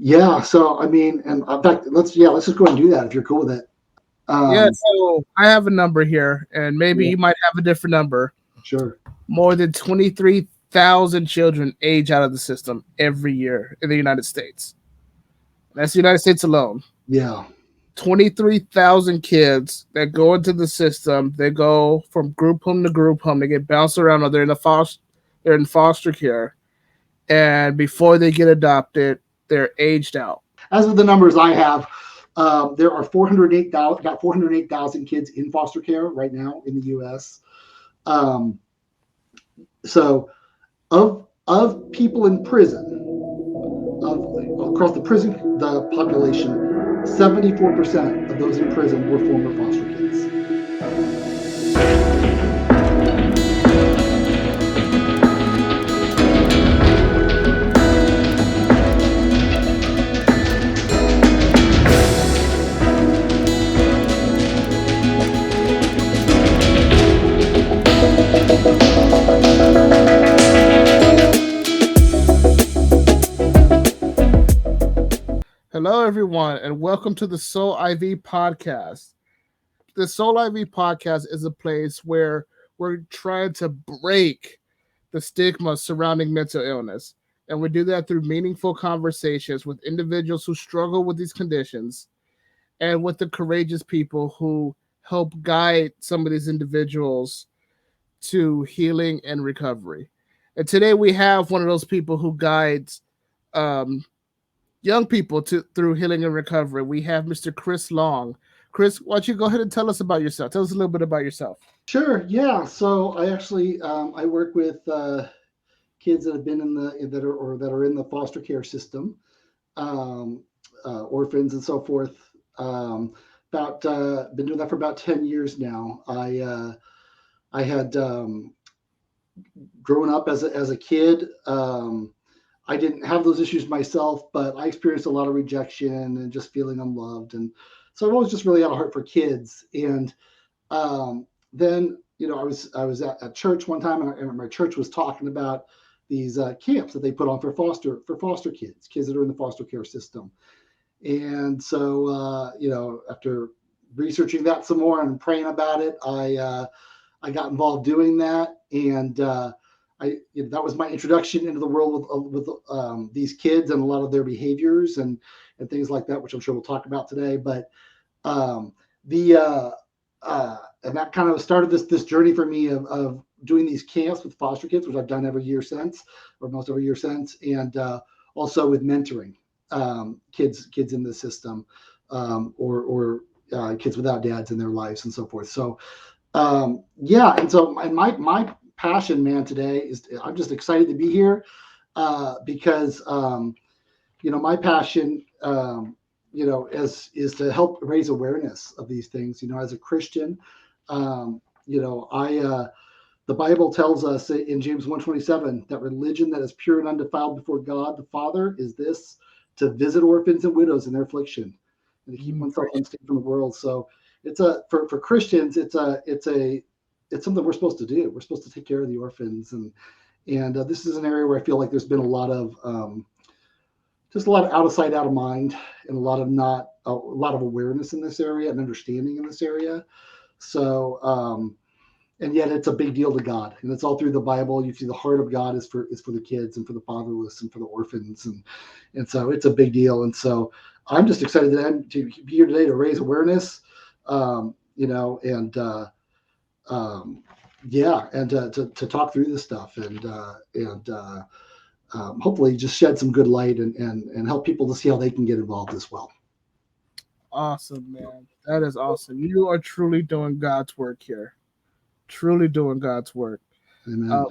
Yeah. So I mean, and in fact, let's just go ahead and do that if you're cool with it. Yeah, Um, so I have a number here, and maybe yeah, you might have a different number. sure. More than 23,000 children age out of the system every year in the United States. That's the United States alone. Yeah. 23,000 kids that go into the system. They go from group home to group home. They get bounced around, or they're in foster care, and before they get adopted, they're aged out. As of the numbers I have, there are 408,000, about 408,000 kids in foster care right now in the U.S. Um, so of people in prison, of across the population, 74% of those in prison were former foster kids. Hello, everyone, and welcome to the Soul IV podcast. The Soul IV podcast is a place where we're trying to break the stigma surrounding mental illness. And we do that through meaningful conversations with individuals who struggle with these conditions and with the courageous people who help guide some of these individuals to healing and recovery. And today we have one of those people who guides um, young people to through healing and recovery. We have Mr. Chris Long. Chris, why don't you go ahead and tell us about yourself? Tell us a little bit about yourself. Sure. Yeah. So I actually I work with kids that have been in that are in the foster care system, um, orphans and so forth. Um, about been doing that for about 10 years now. I had grown up as a kid. I didn't have those issues myself, but I experienced a lot of rejection and just feeling unloved, and so I've always just really had a heart for kids. And then I was at church one time, and my church was talking about these camps that they put on for foster kids that are in the foster care system. And so after researching that some more and praying about it, I got involved doing that, and that was my introduction into the world with these kids and a lot of their behaviors and things like that, which I'm sure we'll talk about today. But um, the and that kind of started this journey for me of doing these camps with foster kids, which I've done every year since, or most every year since, and also with mentoring kids in the system, or kids without dads in their lives and so forth. So yeah, and so my passion, man, today is I'm just excited to be here because my passion, is to help raise awareness of these things. As a Christian, I the Bible tells us in James 1:27 that religion that is pure and undefiled before God the Father is this: to visit orphans and widows in their affliction, and to keep oneself unstained from the world. So it's a for Christians, it's something we're supposed to do. We're supposed to take care of the orphans, and this is an area where I feel like there's been a lot of just a lot of out of sight, out of mind, and a lot of awareness in this area and understanding in this area. So, and yet it's a big deal to God, and it's all through the Bible. You see, the heart of God is for the kids and for the fatherless and for the orphans, and so it's a big deal. And so I'm just excited to be here today to raise awareness, and yeah, and to talk through this stuff and hopefully just shed some good light and help people to see how they can get involved as well. Awesome, man. That is awesome. You are truly doing God's work here. Truly doing God's work. Amen. Uh,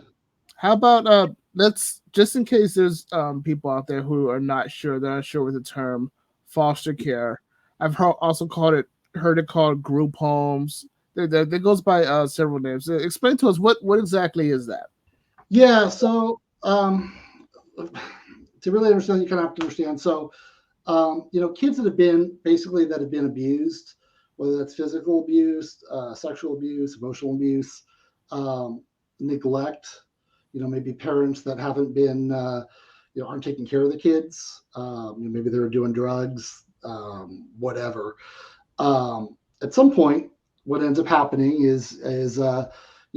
how about let's just in case there's people out there who are not sure, they're not sure with the term foster care. Also heard it called group homes. That goes by several names. Explain to us what exactly is that? Yeah. So to really understand, you kind of have to understand. So kids that have been abused, whether that's physical abuse, sexual abuse, emotional abuse, um, neglect. Maybe parents that haven't been, aren't taking care of the kids. Maybe they're doing drugs, whatever. At some point, what ends up happening is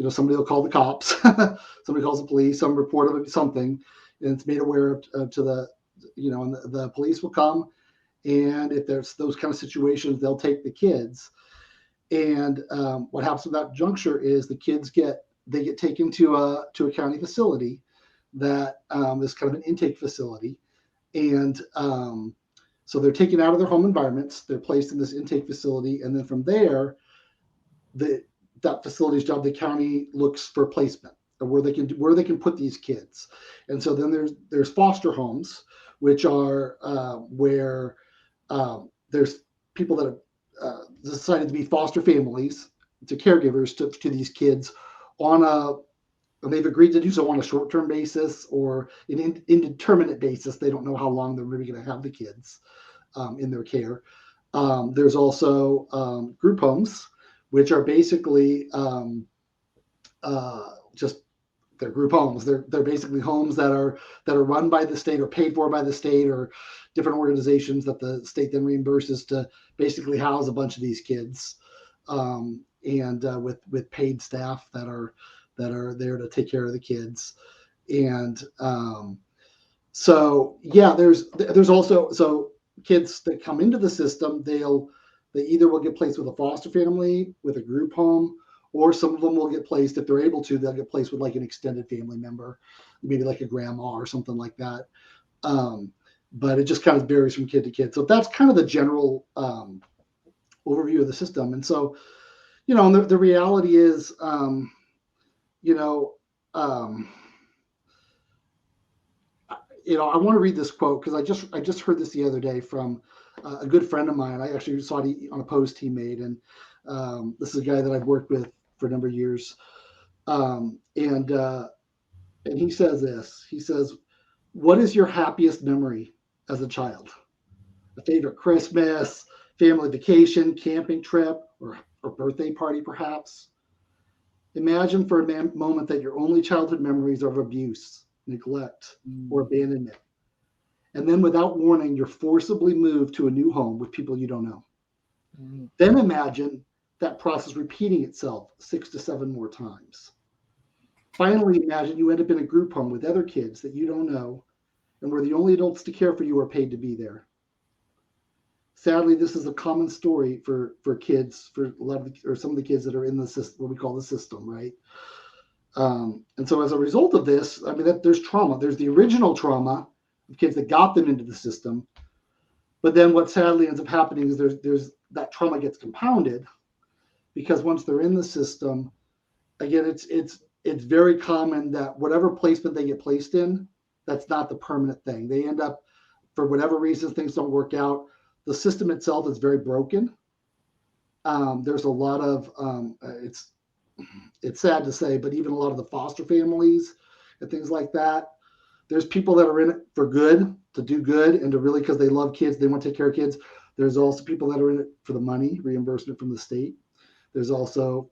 somebody will call the cops, somebody calls the police, some report of something, and it's made aware to the and the police will come, and if there's those kind of situations, they'll take the kids. And what happens at that juncture is the kids get taken to a county facility that is kind of an intake facility, and so they're taken out of their home environments. They're placed in this intake facility, and then from there, that facility's job, the county looks for placement or where they can put these kids. And so then there's foster homes, which are where there's people that have decided to be foster families, to caregivers to these kids and they've agreed to do so on a short-term basis or an indeterminate basis. They don't know how long they're really going to have the kids in their care. There's also group homes, which are basically just they're group homes. They're basically homes that are run by the state or paid for by the state or different organizations that the state then reimburses to basically house a bunch of these kids, and with paid staff that are there to take care of the kids. And so yeah, there's also kids that come into the system, they either will get placed with a foster family, with a group home, or some of them will get placed, if they're able to, they'll get placed with like an extended family member, maybe like a grandma or something like that. But it just kind of varies from kid to kid. So that's kind of the general overview of the system. And so, and the reality is, I want to read this quote because I just heard this the other day from a good friend of mine. I actually saw it on a post he made, and this is a guy that I've worked with for a number of years. And he says this. He says, "What is your happiest memory as a child? A favorite Christmas, family vacation, camping trip, or birthday party, perhaps? Imagine for a moment that your only childhood memories are of abuse, neglect, or abandonment. And then without warning, you're forcibly moved to a new home with people you don't know. Then imagine that process repeating itself 6 to 7 more times. Finally, imagine you end up in a group home with other kids that you don't know and where the only adults to care for you are paid to be there. Sadly, this is a common story for kids, for a lot of or some of the kids that are in the system, what we call the system, right? And so as a result of this, there's trauma. There's the original trauma of kids that got them into the system. But then what sadly ends up happening is there's that trauma gets compounded because once they're in the system, again, it's very common that whatever placement they get placed in, that's not the permanent thing. They end up, for whatever reason, things don't work out. The system itself is very broken. There's a lot of, it's sad to say, but even a lot of the foster families and things like that, there's people that are in it for good, to do good, and to really, because they love kids, they want to take care of kids. There's also people that are in it for the money, reimbursement from the state. There's also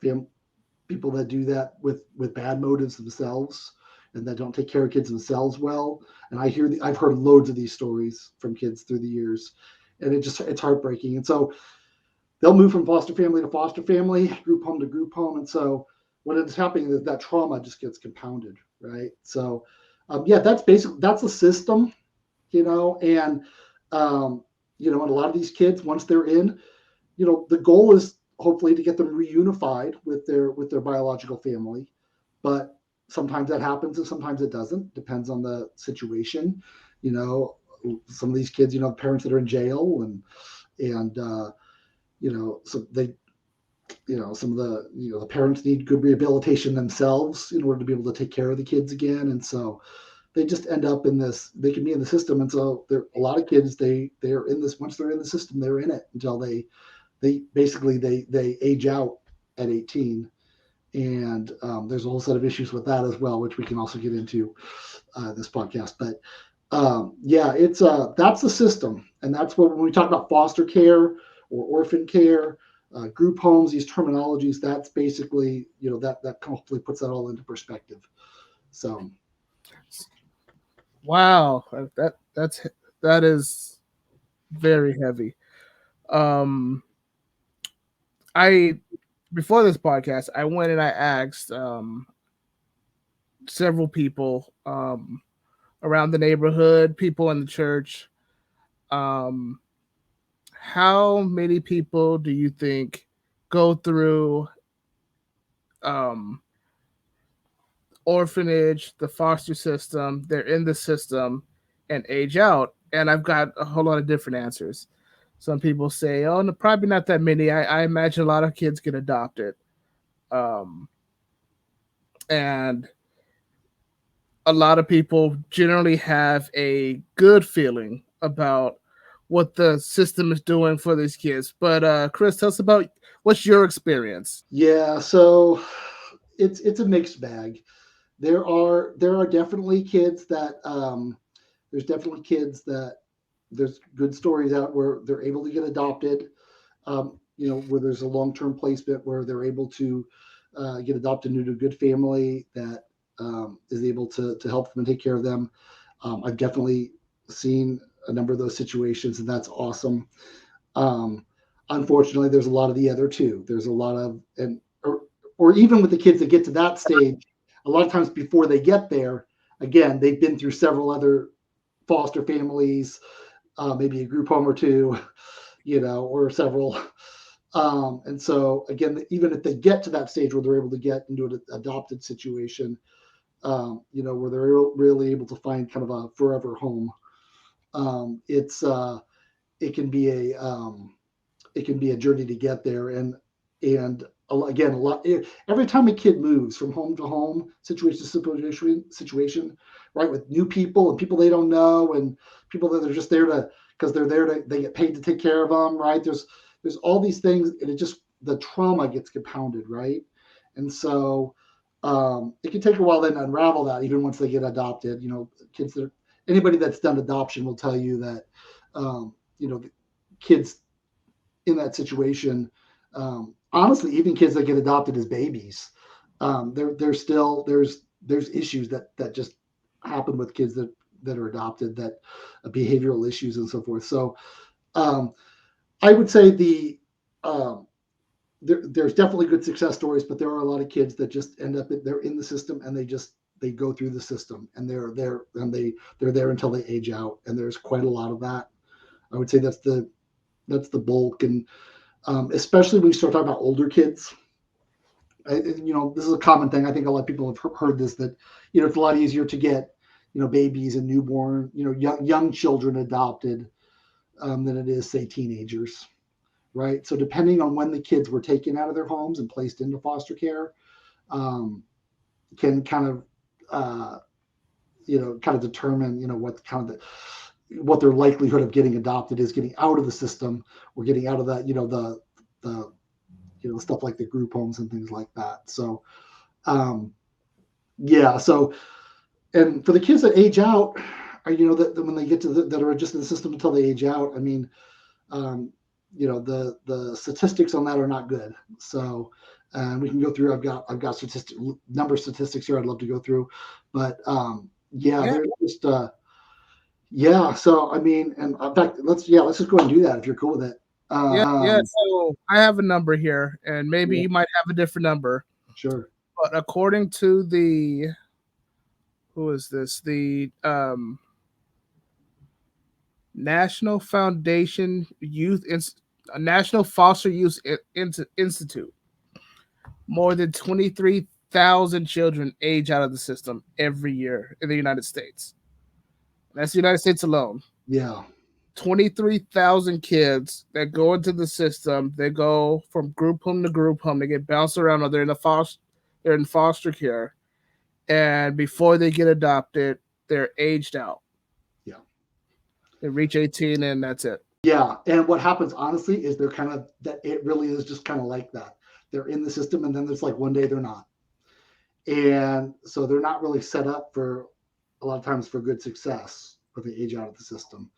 people that do that with bad motives themselves and that don't take care of kids themselves well. And I've heard loads of these stories from kids through the years, and it's heartbreaking. And so they'll move from foster family to foster family, group home to group home. And so what ends up happening is that trauma just gets compounded, right? So that's the system, and and a lot of these kids, once they're in, the goal is hopefully to get them reunified with their biological family. But sometimes that happens and sometimes it doesn't. Depends on the situation. Some of these kids, the parents that are in jail and so they, some of the parents need good rehabilitation themselves in order to be able to take care of the kids again. And so they just end up in this, they can be in the system. And so a lot of kids, they're in this, once they're in the system, they're in it until they basically age out at 18. And there's a whole set of issues with that as well, which we can also get into this podcast. But it's that's the system. And that's what, when we talk about foster care or orphan care, group homes, these terminologies, that's basically, that hopefully puts that all into perspective. So Wow, that is very heavy. Um, I before this podcast, I went and I asked several people around the neighborhood, people in the church, um, how many people do you think go through um, orphanage, the foster system, they're in the system, and age out? And I've got a whole lot of different answers. Some people say, "Oh, no, probably not that many." I imagine a lot of kids get adopted, um, and a lot of people generally have a good feeling about what the system is doing for these kids. But Chris, tell us about what's your experience. Yeah, so it's a mixed bag. There are definitely kids that there's definitely kids that there's good stories out where they're able to get adopted. Where there's a long-term placement where they're able to get adopted into a good family that is able to help them and take care of them. I've definitely seen a number of those situations, and that's awesome. Um, Unfortunately, there's a lot of the other two. There's a lot of or even with the kids that get to that stage, a lot of times before they get there, again, they've been through several other foster families, maybe a group home or two, or several. And so again, even if they get to that stage where they're able to get into an adopted situation, where they're really able to find kind of a forever home, it's it can be a it can be a journey to get there. And again, a lot every time a kid moves from home to home, situation, right, with new people and people they don't know and people that are just there to because they're there to they get paid to take care of them, right? There's all these things, and it just the trauma gets compounded, right? And so it can take a while then to unravel that, even once they get adopted. Kids that anybody that's done adoption will tell you that kids in that situation, honestly, even kids that get adopted as babies, there's still there's issues that just happen with kids that are adopted, that behavioral issues and so forth. So um, I would say um, there's definitely good success stories, but there are a lot of kids that just end up they're in the system and they go through the system and they're there until they age out, and there's quite a lot of that. I would say that's the bulk. And especially when you start talking about older kids. This is a common thing. I think a lot of people have heard this, that, it's a lot easier to get, babies and newborn, young children adopted than it is, say, teenagers, right? So depending on when the kids were taken out of their homes and placed into foster care, um, can kind of, determine, what their likelihood of getting adopted is, getting out of the system or getting out of that, the stuff like the group homes and things like that. So, yeah. So, and for the kids that age out, that when they get to that are just in the system until they age out, I mean, the statistics on that are not good. So, and we can go through. I've got number of statistics here. I'd love to go through, but yeah, Yeah, they're just yeah. So I mean, and in fact, let's just go ahead and do that if you're cool with it. yeah. So I have a number here, and maybe Yeah, you might have a different number. sure. But according to the who is this? The National Foundation National Foster Youth Institute, more than 23,000 children age out of the system every year in the United States. That's the United States alone. Yeah, 23,000 kids that go into the system. They go from group home to group home. They get bounced around, or they're in foster care, and before they get adopted, they're aged out. yeah. They reach 18, and that's it. Yeah, and what happens honestly is they're kind of that. It really is just kind of like that. They're in the system, and then there's like one day they're not, and so they're not really set up for a lot of times for good success when they age out of the system.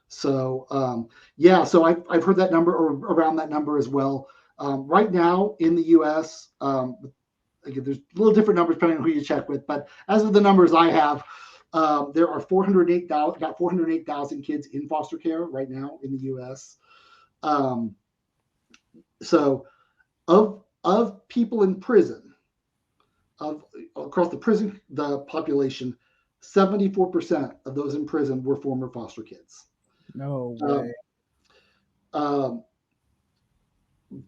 So yeah, so I've heard that number or around that number as well. Right now in the U.S., again, there's a little different numbers depending on who you check with, but as of the numbers I have, There are 408,000, about 408,000 kids in foster care right now in the U.S. Um, so of people in prison, of across the population, 74% of those in prison were former foster kids. No Um, way. um,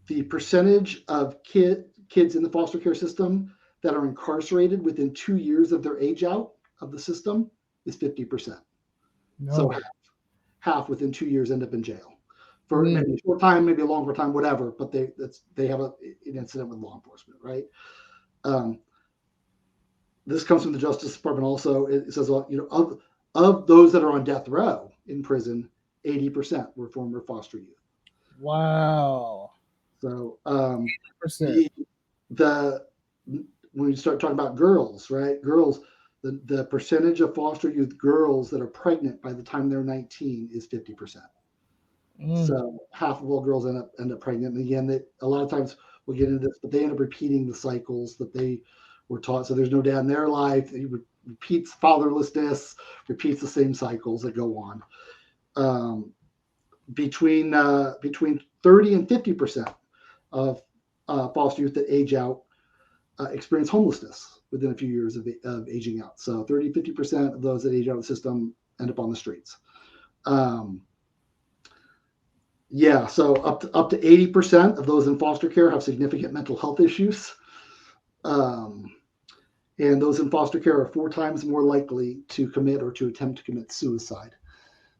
the percentage of kids in the foster care system that are incarcerated within 2 years of their age out of the system is 50%. So No. half within 2 years end up in jail for Mm. maybe a short time, maybe a longer time, whatever. But they have an incident with law enforcement, right? Um, this comes from the Justice Department. Also, it says, of those that are on death row in prison, 80% were former foster youth. Wow. So Percent. the when you start talking about girls, right? Girls, the percentage of foster youth girls that are pregnant by the time they're 19 is 50%. Mm. So half of all girls end up pregnant. And again, a lot of times we'll get into this, but they end up repeating the cycles that they were taught. So there's no dad in their life. It repeats fatherlessness, repeats the same cycles that go on. Between 30 and 50% of foster youth that age out experience homelessness within a few years of aging out. So 30-50% of those that age out of the system end up on the streets. Yeah, so up to 80% of those in foster care have significant mental health issues. And those in foster care are 4 times more likely to commit or to attempt to commit suicide.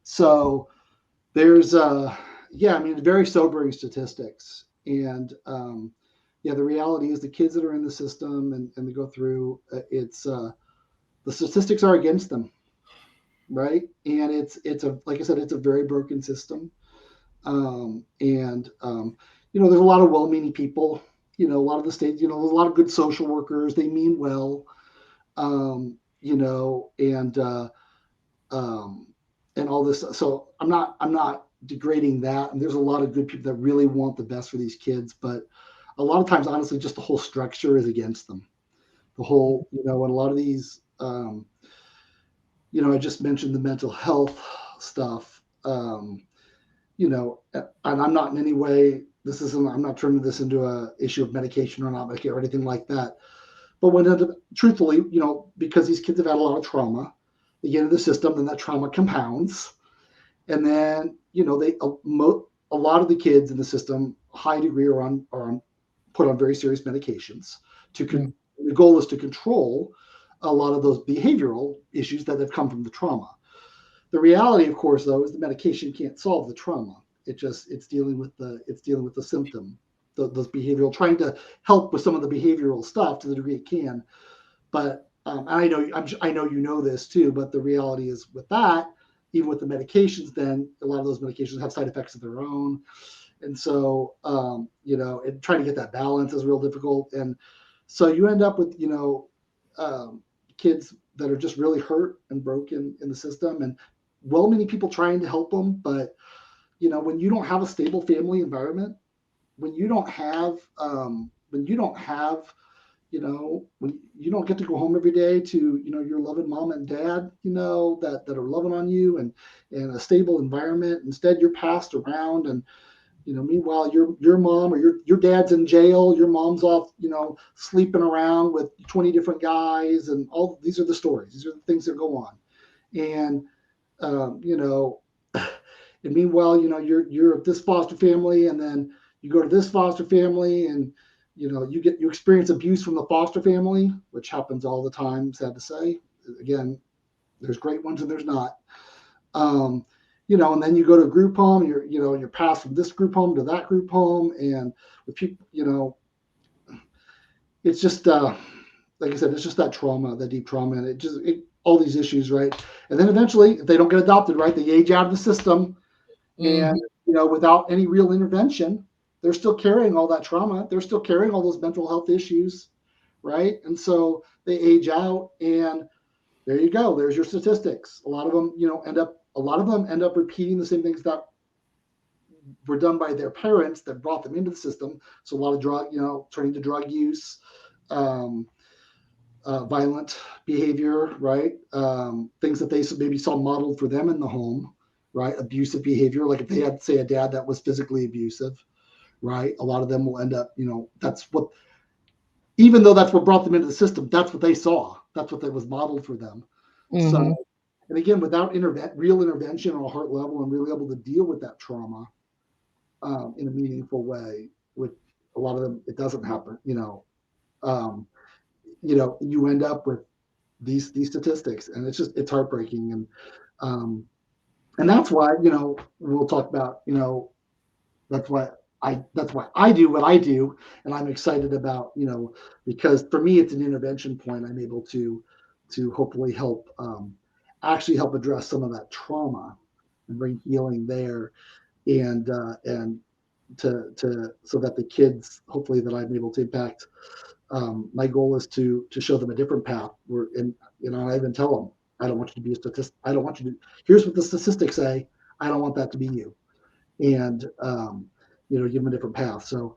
So there's very sobering statistics. And the reality is the kids that are in the system and they go through, the statistics are against them, right? And it's like I said, it's a very broken system. There's a lot of well-meaning people. A lot of the states, there's a lot of good social workers. They mean well, um, you know, and uh, and all this. So I'm not degrading that. And there's a lot of good people that really want the best for these kids, but a lot of times, honestly, just the whole structure is against them. The whole, and a lot of these, I just mentioned the mental health stuff. And I'm not in any way, I'm not turning this into a issue of medication or not medication or anything like that. But truthfully, because these kids have had a lot of trauma, they get into the system, and that trauma compounds. And then, a lot of the kids in the system, high degree, are put on very serious medications. The goal is to control a lot of those behavioral issues that have come from the trauma. The reality, of course, though, is the medication can't solve the trauma. It's dealing with the symptom, those behavioral, trying to help with some of the behavioral stuff to the degree it can. But I know you know this too. But the reality is with that, even with the medications, then a lot of those medications have side effects of their own, and so and trying to get that balance is real difficult. And so you end up with kids that are just really hurt and broken in the system, and many people trying to help them. But when you don't have a stable family environment, when you don't have when you don't have when you don't get to go home every day to your loving mom and dad, that are loving on you, and a stable environment. Instead, you're passed around, and meanwhile your mom or your dad's in jail, your mom's off sleeping around with 20 different guys, and all these are the stories, these are the things that go on. And and meanwhile you're at this foster family, and then you go to this foster family, and you experience abuse from the foster family, which happens all the time, sad to say. Again, there's great ones and there's not. And then you go to a group home, you're passed from this group home to that group home, and with people, it's just like I said, it's just that trauma, that deep trauma, and all these issues, right? And then eventually, if they don't get adopted, right, they age out of the system, and without any real intervention, they're still carrying all that trauma. They're still carrying all those mental health issues, right? And so they age out, and there you go. There's your statistics. A lot of them end up repeating the same things that were done by their parents that brought them into the system. So a lot of turning to drug use, violent behavior, right? Things that they maybe saw modeled for them in the home, right? Abusive behavior, like if they had, say, a dad that was physically abusive, right? A lot of them will end up, that's what, even though that's what brought them into the system, that's what they saw. That's what that was modeled for them. Mm-hmm. So, and again, without real intervention on a heart level and really able to deal with that trauma in a meaningful way, with a lot of them, it doesn't happen. Um, you end up with these statistics, and it's heartbreaking, and that's why we'll talk about that's why I do what I do, and I'm excited about because for me it's an intervention point. I'm able to hopefully help actually help address some of that trauma and bring healing there, and to so that the kids hopefully that I'm able to impact. My goal is to show them a different path. And I even tell them, I don't want you to be a statistic. I don't want you to. Here's what the statistics say. I don't want that to be you. And give them a different path. So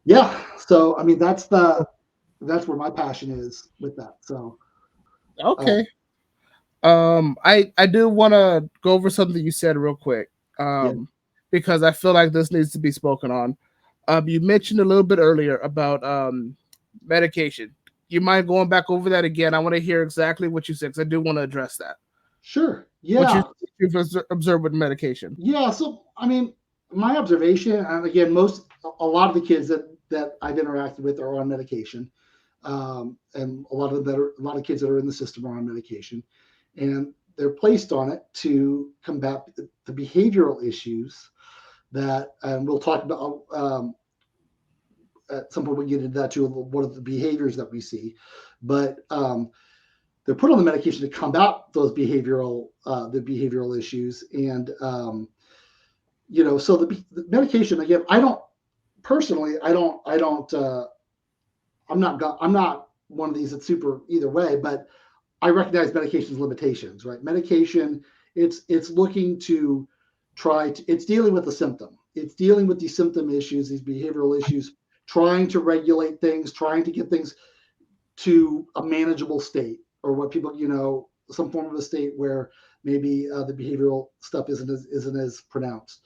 yeah. So I mean, that's where my passion is with that. So Okay. I do want to go over something you said real quick. yeah, Because I feel like this needs to be spoken on. You mentioned a little bit earlier about medication. You mind going back over that again? I want to hear exactly what you said because I do want to address that. sure. What Yeah. you've observed with medication. Yeah. So I mean, my observation, and again, a lot of the kids that I've interacted with are on medication. And a lot of kids that are in the system are on medication, and they're placed on it to combat the behavioral issues that, and we'll talk about at some point we get into that too. What are the behaviors that we see, but they're put on the medication to combat those the behavioral issues, and so the medication, again, I don't personally, I'm not one of these that's super either way, but I recognize medication's limitations, right? Medication, it's looking to it's dealing with the symptom. It's dealing with these symptom issues, these behavioral issues, trying to regulate things, trying to get things to a manageable state, or what people, some form of a state where maybe the behavioral stuff isn't as pronounced.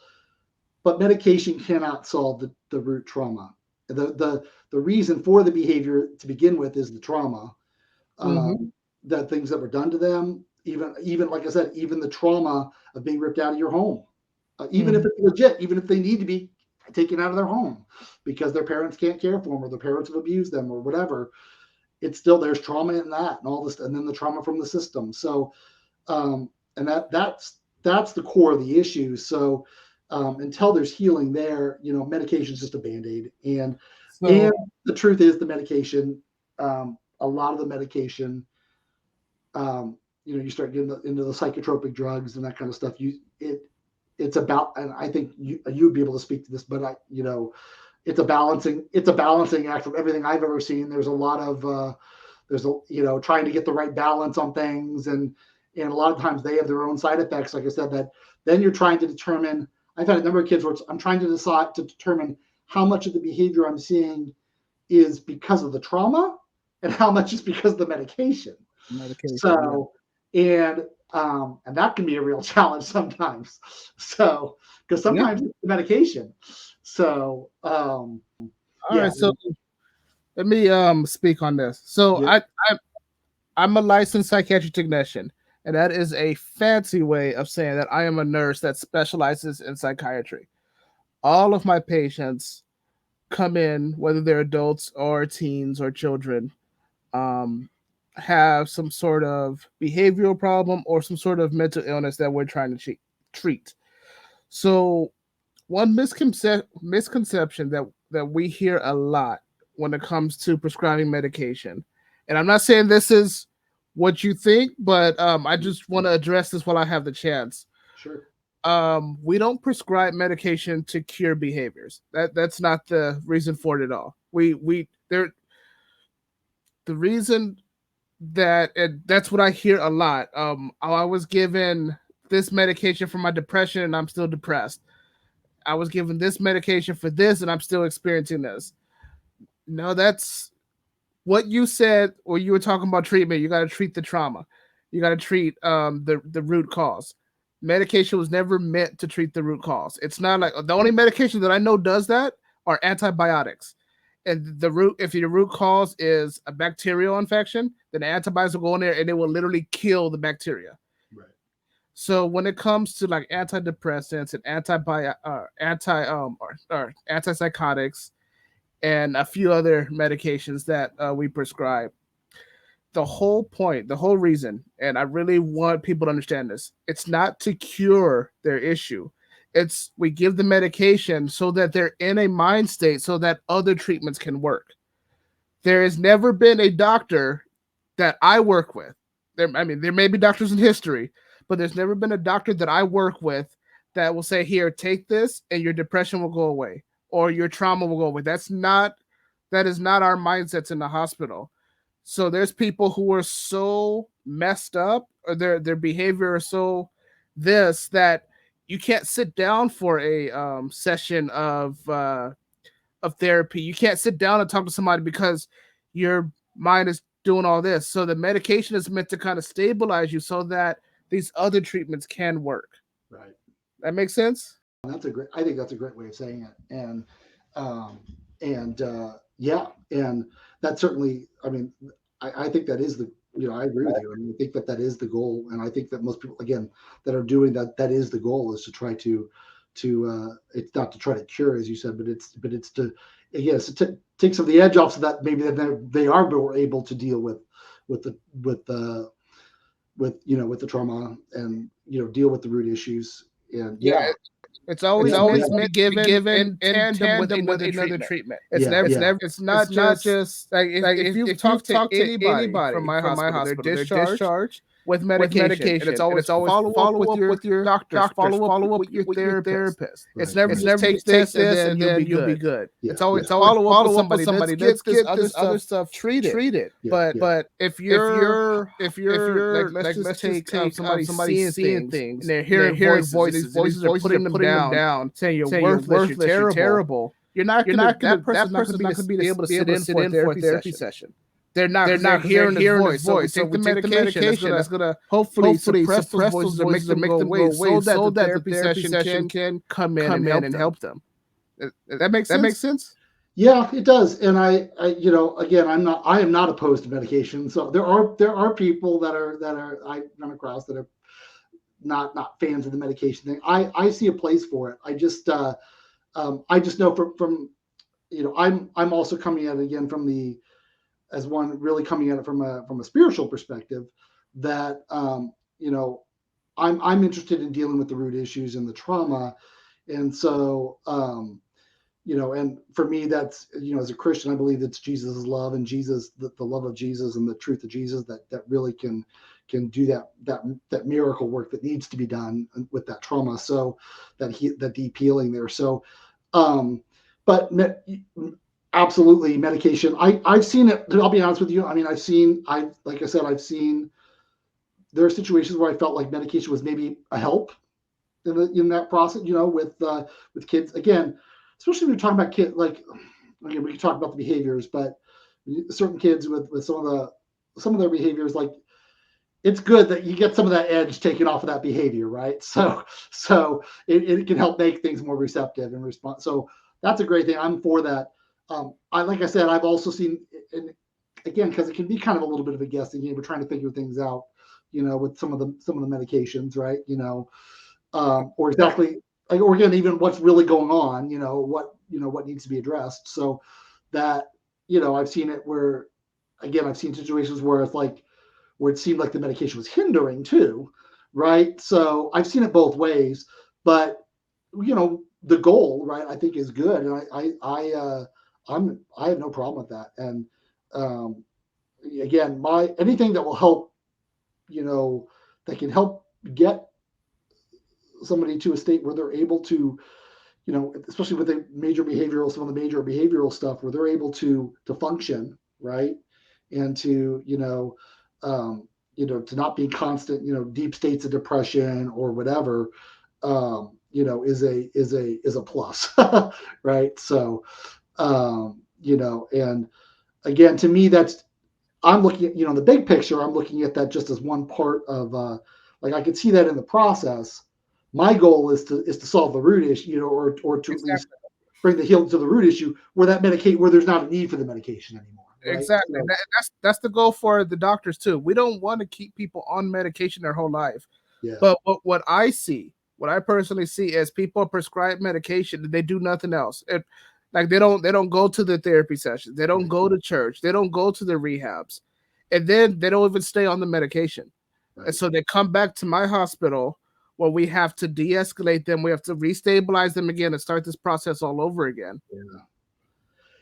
But medication cannot solve the root trauma. The reason for the behavior to begin with is the trauma, Mm-hmm. the things that were done to them, even like I said, even the trauma of being ripped out of your home, even if Mm-hmm. it's legit, even if they need to be taken out of their home because their parents can't care for them or their parents have abused them or whatever. It's still, there's trauma in that and all this, and then the trauma from the system. So and that's the core of the issue. So until there's healing there, medication is just a band-aid. And So the truth is, the medication, a lot of the medication, you start getting into the psychotropic drugs and that kind of stuff. It's about, and I think you'd be able to speak to this, but it's a balancing act from everything I've ever seen. There's a lot of trying to get the right balance on things, and a lot of times they have their own side effects. Like I said, that then you're trying to determine. I've had a number of kids where I'm trying to determine how much of the behavior I'm seeing is because of the trauma and how much is because of the medication. medication. So, and that can be a real challenge sometimes. So, because Yeah. sometimes it's the medication. So, All yeah, right. So let me speak on this. So yeah, I'm a licensed psychiatric technician, and that is a fancy way of saying that I am a nurse that specializes in psychiatry. All of my patients come in, whether they're adults or teens or children, um, have some sort of behavioral problem or some sort of mental illness that we're trying to treat. So, one misconception that we hear a lot when it comes to prescribing medication, and I'm not saying this is what you think, but I just want to address this while I have the chance. sure, We don't prescribe medication to cure behaviors. That's not the reason for it at all. We there the reason that that's what I hear a lot. I was given this medication for my depression and I'm still depressed. I was given this medication for this and I'm still experiencing this. No, what you said when you were talking about treatment, you got to treat the trauma. You got to treat the root cause. Medication was never meant to treat the root cause. It's not like the only medication that I know does that are antibiotics. And the root, if your root cause is a bacterial infection, then antibiotics will go in there and it will literally kill the bacteria. Right. So when it comes to like antidepressants and or antipsychotics and a few other medications that we prescribe, the whole point, the whole reason, and I really want people to understand this, it's not to cure their issue. It's we give the medication so that they're in a mind state so that other treatments can work. There has never been a doctor that I work with. There may be doctors in history, but there's never been a doctor that I work with that will say, "Here, take this, and your depression will go away, or your trauma will go away." That is not our mindsets in the hospital. So there's people who are so messed up, or their behavior is so this that you can't sit down for a session of therapy. You can't sit down and talk to somebody because your mind is doing all this. So the medication is meant to kind of stabilize you so that these other treatments can work. Right. That makes sense? I think that's a great way of saying it. Yeah, and that certainly, I mean, I think that is I agree with you. I mean, I think that is the goal. And I think that most people, again, that are doing that is the goal, is to try to it's not to try to cure, as you said, but it's to, yes, to take some of the edge off so that maybe they are more able to deal with the trauma and, deal with the root issues. And it's always meant to be given in tandem with another treatment. It's not just like if you talk to anybody from my hospital, they're discharged with medication. And it's always follow up with your doctor, follow up with your therapist. It's never just take this and then you'll be good. Yeah. It's always follow up with somebody. Let's get this other stuff treated. Yeah. But if you're like let's take somebody seeing things and they're hearing voices are putting them down, saying you're worthless, you're terrible. That person's not going to be able to sit in for a therapy session. They're not hearing his voice. So we take the medication that's going to hopefully suppress those voices or make them go away so that the therapy session can come in and help them. That makes sense? Yeah, it does. And I again, I am not opposed to medication. So there are people that I run across that are not fans of the medication thing. I see a place for it. I just know from I'm also coming at it again as one really coming at it from a spiritual perspective, that I'm interested in dealing with the root issues and the trauma. And so and for me, that's, as a Christian, I believe it's Jesus' love and the love of Jesus and the truth of Jesus that really can do that miracle work that needs to be done with that trauma. So that deep healing there. So, but absolutely medication. I've seen it. I'll be honest with you. I mean, like I said, I've seen there are situations where I felt like medication was maybe a help in that process, with kids, again, especially when you're talking about kids, like, again, we can talk about the behaviors, but certain kids with some of their behaviors, like, it's good that you get some of that edge taken off of that behavior, right? So it can help make things more receptive and respond. So that's a great thing. I'm for that. Like I said, I've also seen, and again, because it can be kind of a little bit of a guessing game. We're trying to figure things out, with some of the medications, right? Or exactly, or again, even what's really going on, what needs to be addressed. So that, I've seen it where, again, I've seen situations where it's like, where it seemed like the medication was hindering too, right? So I've seen it both ways, but the goal, right, I think is good, and I have no problem with that. And again, anything that will help, that can help get somebody to a state where they're able to, especially with some of the major behavioral stuff, where they're able to function, right, and to to not be constant, deep states of depression or whatever, is a plus, right? So, and again, to me, I'm looking at, the big picture. I'm looking at that just as one part of, like, I could see that in the process. My goal is to solve the root issue, or to at least Exactly. bring the healing to the root issue where where there's not a need for the medication anymore. Right. Exactly. So, That's the goal for the doctors too. We don't want to keep people on medication their whole life. yeah. But what I personally see is people prescribe medication and they do nothing else. Like they don't go to the therapy sessions, they don't Right. go to church, they don't go to the rehabs, and then they don't even stay on the medication. And Right. so they come back to my hospital where we have to de-escalate them, we have to restabilize them again and start this process all over again. Yeah.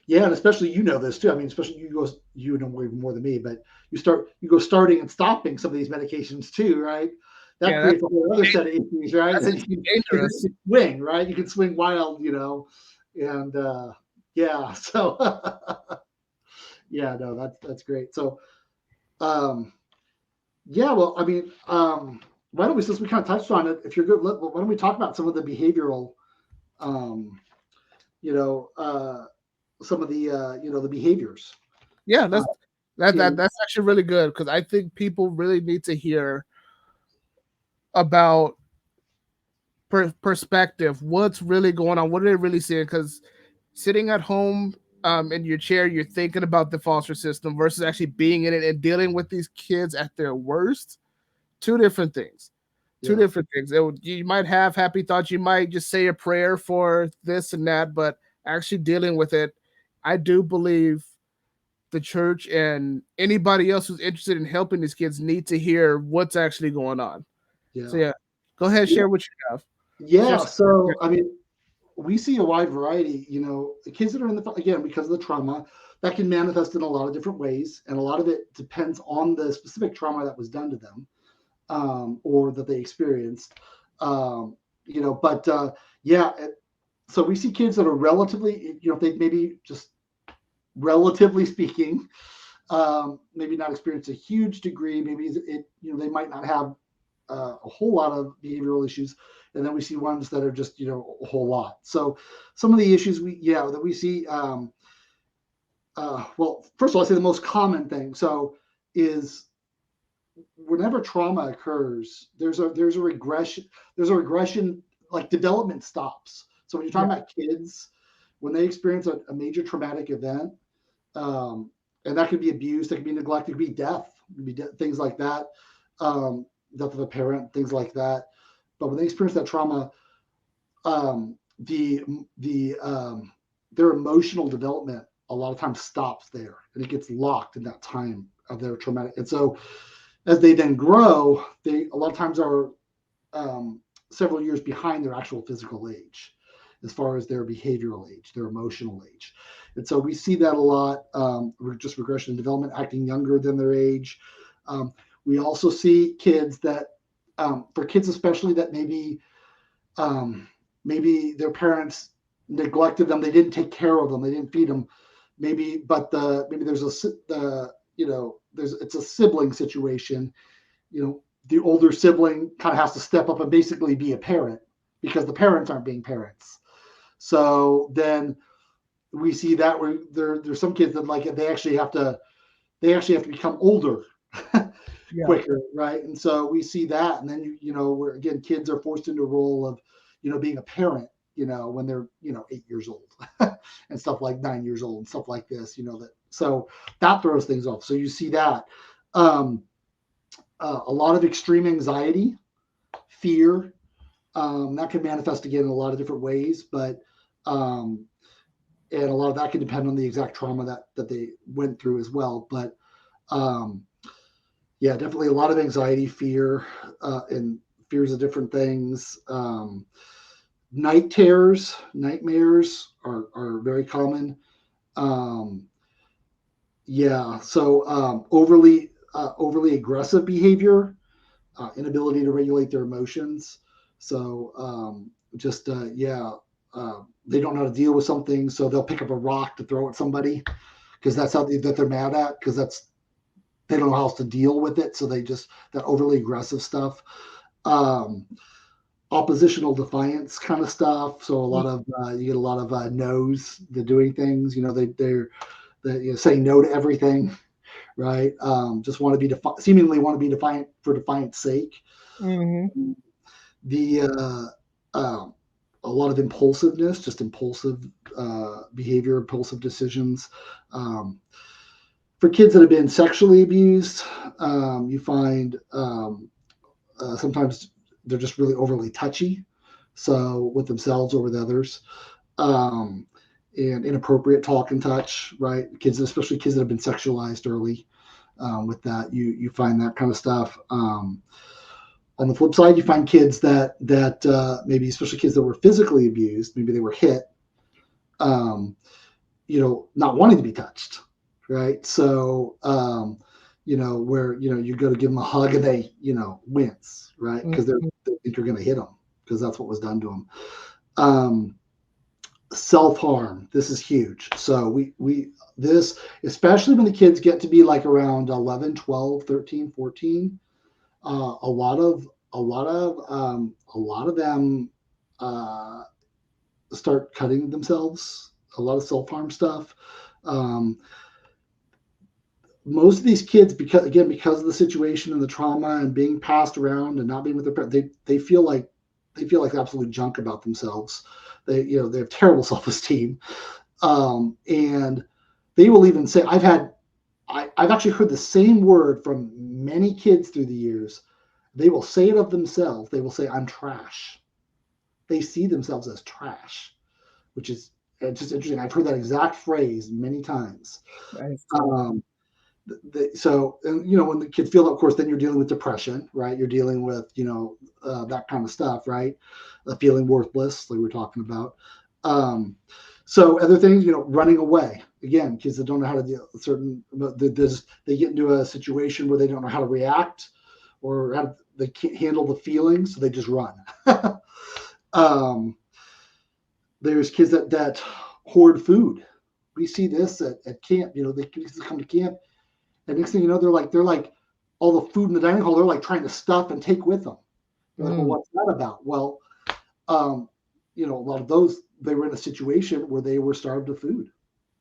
Yeah, and especially this too. I mean, especially you know even more than me, but you go starting and stopping some of these medications too, right? That Yeah, that's creates a whole other set of issues, right? that's And you dangerous. can swing, right? You can swing wild, and yeah. So yeah, no, that's great. So um, yeah, well, I mean, why don't we, since we kind of touched on it, if you're good, why don't we talk about some of the behavioral, um, you know, some of the the behaviors. Yeah, Uh, and that's actually really good because I think people really need to hear about perspective. What's really going on? What are they really seeing? Because sitting at home in your chair, you're thinking about the foster system versus actually being in it and dealing with these kids at their worst. Two different things. Two yeah, different things. You might have happy thoughts. You might just say a prayer for this and that, but actually dealing with it, I do believe the church and anybody else who's interested in helping these kids need to hear what's actually going on. So yeah, yeah, go ahead, yeah, share what you have. Share yeah. some. So I mean, we see a wide variety. The kids that are in the, again, because of the trauma, that can manifest in a lot of different ways, and a lot of it depends on the specific trauma that was done to them, or that they experienced. But yeah. So we see kids that are relatively, if they maybe just relatively speaking, maybe not experience a huge degree. Maybe they might not have a whole lot of behavioral issues, and then we see ones that are just a whole lot. So some of the issues that we see. Well, first of all, I say the most common thing. So is whenever trauma occurs, there's a regression. There's a regression, like development stops. So when you're Yeah, talking about kids, when they experience a major traumatic event, um, and that could be abuse, that could be neglect, it could be death, it could be things like that, death of a parent, things like that. But when they experience that trauma, the their emotional development a lot of times stops there, and it gets locked in that time of their traumatic. And so, as they then grow, they a lot of times are several years behind their actual physical age, as far as their behavioral age, their emotional age. And so we see that a lot, just regression in development, acting younger than their age. Um, we also see kids that, for kids especially, that um, maybe their parents neglected them, they didn't take care of them, they didn't feed them. Maybe there's it's a sibling situation. The older sibling kind of has to step up and basically be a parent because the parents aren't being parents. So then we see that where there's some kids that they actually have to become older yeah, quicker, right? And so we see that, and then where again kids are forced into a role of being a parent, when they're 8 years old and stuff, like 9 years old and stuff like this, so that throws things off. So you see that. Um, a lot of extreme anxiety, fear, that can manifest again in a lot of different ways, but um, and a lot of that can depend on the exact trauma that they went through as well. But um, yeah, definitely a lot of anxiety, fear, and fears of different things. Night terrors, nightmares are very common. Um, yeah, so overly aggressive behavior, inability to regulate their emotions. So just yeah, they don't know how to deal with something, so they'll pick up a rock to throw at somebody because that's that they're mad at, because they don't know how else to deal with it. So they just, that overly aggressive stuff. Um, Oppositional defiance kind of stuff. So a lot of you get a lot of no's, the doing things. that saying no to everything, right? Just want to be seemingly want to be defiant for defiance sake. Mm-hmm. The a lot of impulsiveness, just impulsive behavior, impulsive decisions. For kids that have been sexually abused, you find sometimes they're just really overly touchy, so with themselves or with others, um, and inappropriate talk and touch, right? Kids, especially kids that have been sexualized early, with that, you find that kind of stuff. On the flip side, you find kids that maybe, especially kids that were physically abused, maybe they were hit, um, not wanting to be touched, right? So, where you go to give them a hug and they wince, right? Because they think you're going to hit them because that's what was done to them. Self-harm, this is huge. So this, especially when the kids get to be like around 11, 12, 13, 14, a lot of them start cutting themselves. A lot of self-harm stuff. Most of these kids, because of the situation and the trauma and being passed around and not being with their parents, they feel like absolute junk about themselves. They have terrible self-esteem, and they will even say, I've actually heard the same word from many kids through the years. They will say it of themselves. They will say, "I'm trash." They see themselves as trash, which is just interesting. I've heard that exact phrase many times. So, when the kids feel that, of course, then you're dealing with depression, right? You're dealing with, that kind of stuff, right? Feeling worthless, like we're talking about. So other things, running away. Again, kids that don't know how to deal with they get into a situation where they don't know how to react or they can't handle the feelings, so they just run. There's kids that hoard food. We see this at camp. The kids come to camp, and next thing you know, they're like all the food in the dining hall. They're like trying to stuff and take with them. You're like, well, what's that about? Well, a lot of those, they were in a situation where they were starved of food.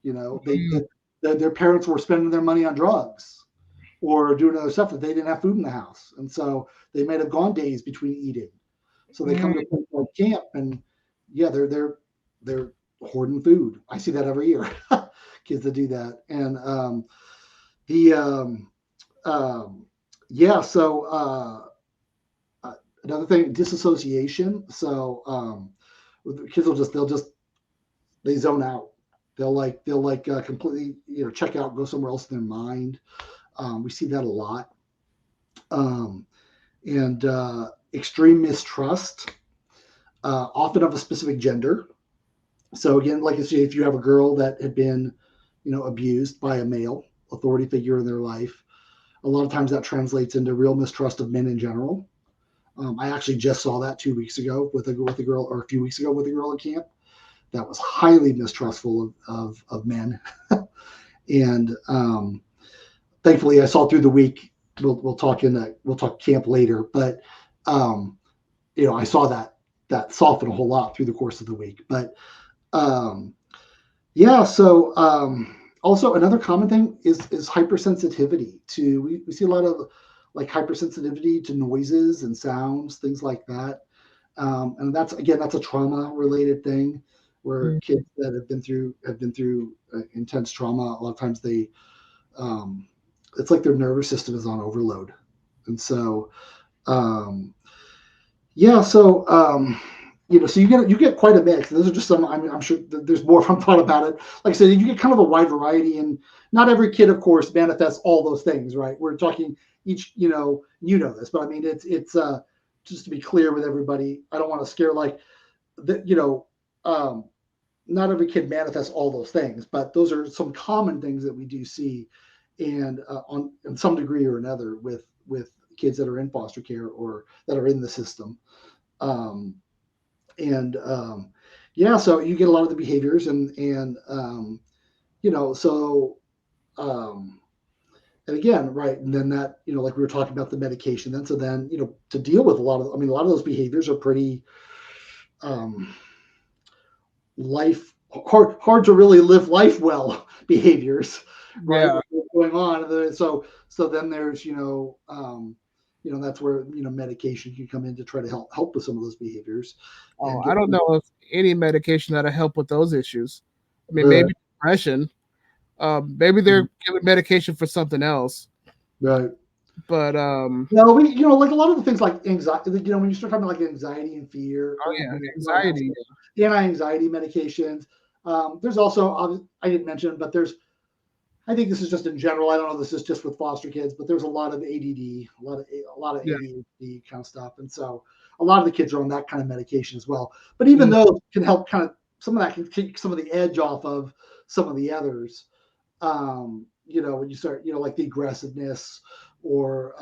Their parents were spending their money on drugs or doing other stuff that they didn't have food in the house, and so they might have gone days between eating. So they come to a place like camp, and they're hoarding food. I see that every year. Kids that do that, and So another thing, disassociation. So kids they zone out. They'll completely check out, go somewhere else in their mind. We see that a lot, and extreme mistrust, often of a specific gender. So again, like I say, if you have a girl that had been, abused by a male authority figure in their life, a lot of times that translates into real mistrust of men in general. I actually just saw that 2 weeks ago with a girl, or a few weeks ago with a girl at camp that was highly mistrustful of men. And thankfully, I saw through the week. We'll talk camp later, but I saw that soften a whole lot through the course of the week. But so also another common thing is hypersensitivity to. We see a lot of like hypersensitivity to noises and sounds, things like that. And that's a trauma related thing where kids that have been through intense trauma, a lot of times it's like their nervous system is on overload. And so, so you get quite a mix. Those are just some. I'm sure there's more if I'm thought about it. Like I said, you get kind of a wide variety, and not every kid, of course, manifests all those things, right? We're talking each, this, but I mean, it's just to be clear with everybody. I don't want to scare not every kid manifests all those things, but those are some common things that we do see, and on in some degree or another with kids that are in foster care or that are in the system. So you get a lot of the behaviors and again, right. And then that, like we were talking about the medication then, so then, to deal with a lot of those behaviors are pretty, life hard to really live life well behaviors, right? Yeah. What's going on. And so then there's that's where medication can come in to try to help with some of those behaviors Oh, and I get don't know if any medication that'll help with those issues. I mean, right, maybe depression. Maybe they're giving medication for something else. right. But Well, we like a lot of the things like anxiety. When you start talking about like anxiety and fear, oh yeah, right now, anxiety. anti-anxiety medications. There's also I didn't mention, but I think this is just in general. I don't know. This is just with foster kids, but there's a lot of ADD, a lot of Yeah, ADHD kind of stuff, and so a lot of the kids are on that kind of medication as well. But even mm, those can help kind of some of that can take some of the edge off of some of the others. When you start, like the aggressiveness or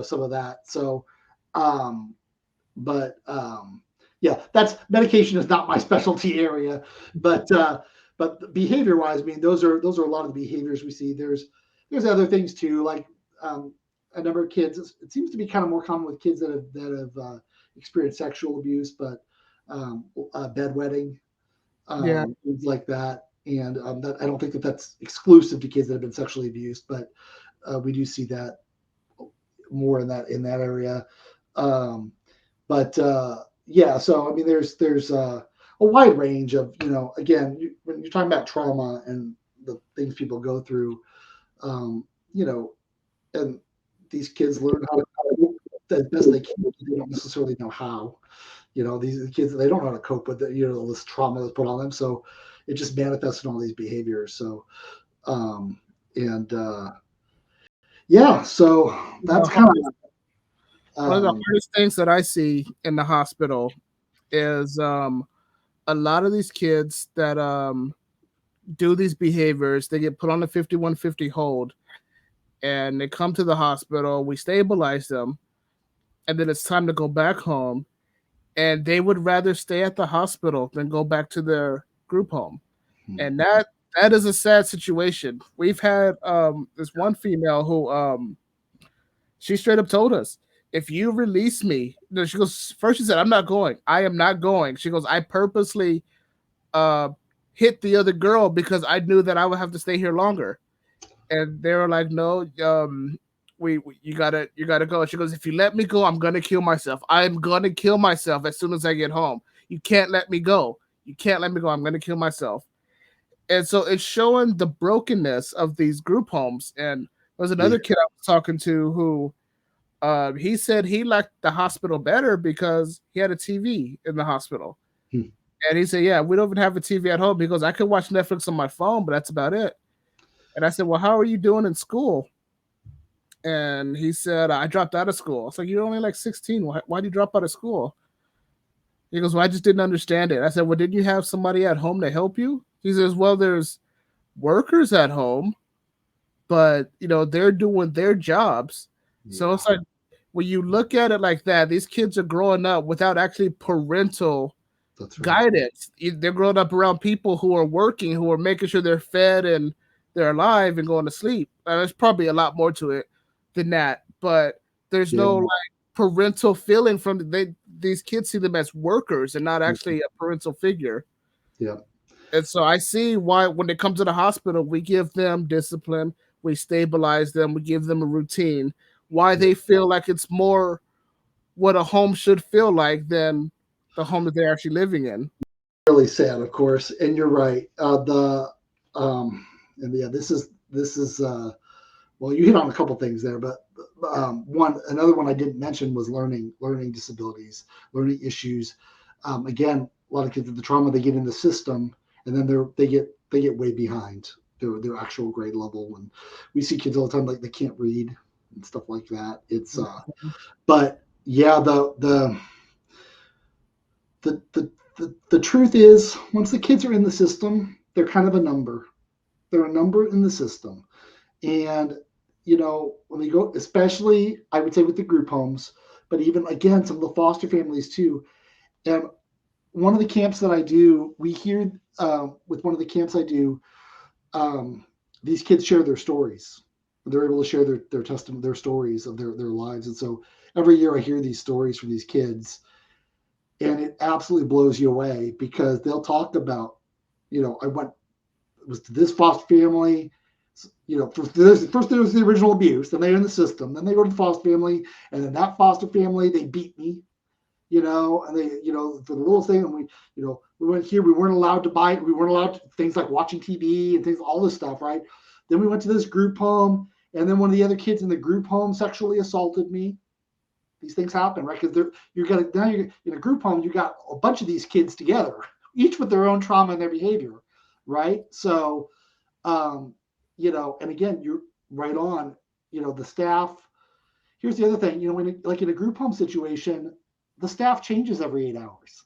some of that. So, um, but yeah, that's medication is not my specialty area, but behavior wise, I mean, those are a lot of the behaviors we see. There's other things too, like a number of kids. It seems to be kind of more common with kids that have experienced sexual abuse, but bedwetting, yeah, things like that. And that I don't think that's exclusive to kids that have been sexually abused, but we do see that more in that area. Um, but yeah, so I mean, there's a wide range of again, when you're talking about trauma and the things people go through, um, you know, and these kids learn how to cope as best they can. They don't necessarily know how. These kids, they don't know how to cope with this trauma that's put on them. So it just manifests in all these behaviors. So um, and yeah, so the that's kind hardest, of one of the hardest things that I see in the hospital is a lot of these kids that do these behaviors. They get put on a 5150 hold, and they come to the hospital. We stabilize them, and then it's time to go back home. And they would rather stay at the hospital than go back to their group home, and that is a sad situation. We've had this one female who she straight up told us, if you release me, no, she goes, first she said, I'm not going. I am not going. She goes, I purposely uh hit the other girl because I knew that I would have to stay here longer. And they were like, no, you gotta go. She goes, if you let me go, I'm gonna kill myself. I'm gonna kill myself as soon as I get home. You can't let me go. You can't let me go. I'm gonna kill myself. And so it's showing the brokenness of these group homes. And there's yeah, another kid I was talking to who he said he liked the hospital better because he had a TV in the hospital. hmm, And he said, yeah, we don't even have a TV at home because I could watch Netflix on my phone, but that's about it. And I said, well, how are you doing in school? And he said, I dropped out of school. I was like, you're only like 16. Why'd you drop out of school? He goes, well, I just didn't understand it. I said, well, didn't you have somebody at home to help you? He says, well, there's workers at home, but they're doing their jobs. So yeah, it's like when you look at it like that, these kids are growing up without actually parental that's right. guidance. They're growing up around people who are working, who are making sure they're fed and they're alive and going to sleep. There's probably a lot more to it than that, but there's Yeah, no like parental feeling from these kids see them as workers and not actually a parental figure. yeah. And so I see why when they come to the hospital, we give them discipline, we stabilize them, we give them a routine. Why they feel like it's more what a home should feel like than the home that they're actually living in. Really sad, of course, and you're right. The and yeah, this is well, you hit on a couple things there, but another one I didn't mention was learning disabilities, learning issues. Again, a lot of kids with the trauma they get in the system, and then they get way behind their actual grade level, and we see kids all the time like they can't read and stuff like that. It's but yeah, the truth is, once the kids are in the system, they're kind of a number. They're a number in the system. And, when we go, especially, I would say with the group homes, but even again, some of the foster families too. And one of the camps that I do, we hear with one of the camps I do, um, these kids share their stories. They're able to share their testimony, their stories of their lives. And so every year I hear these stories from these kids, and it absolutely blows you away because they'll talk about I went, it was to this foster family. First there was the original abuse, then they're in the system, then they go to the foster family, and then that foster family, they beat me, and they, for the little thing, and we went here, we weren't allowed to buy, we weren't allowed to, things like watching TV and things, all this stuff, right? Then we went to this group home, and then one of the other kids in the group home sexually assaulted me. These things happen, right? Because you're in a group home, you got a bunch of these kids together, each with their own trauma and their behavior, right? So, and again, you're right on, the staff. Here's the other thing, like in a group home situation, the staff changes every 8 hours.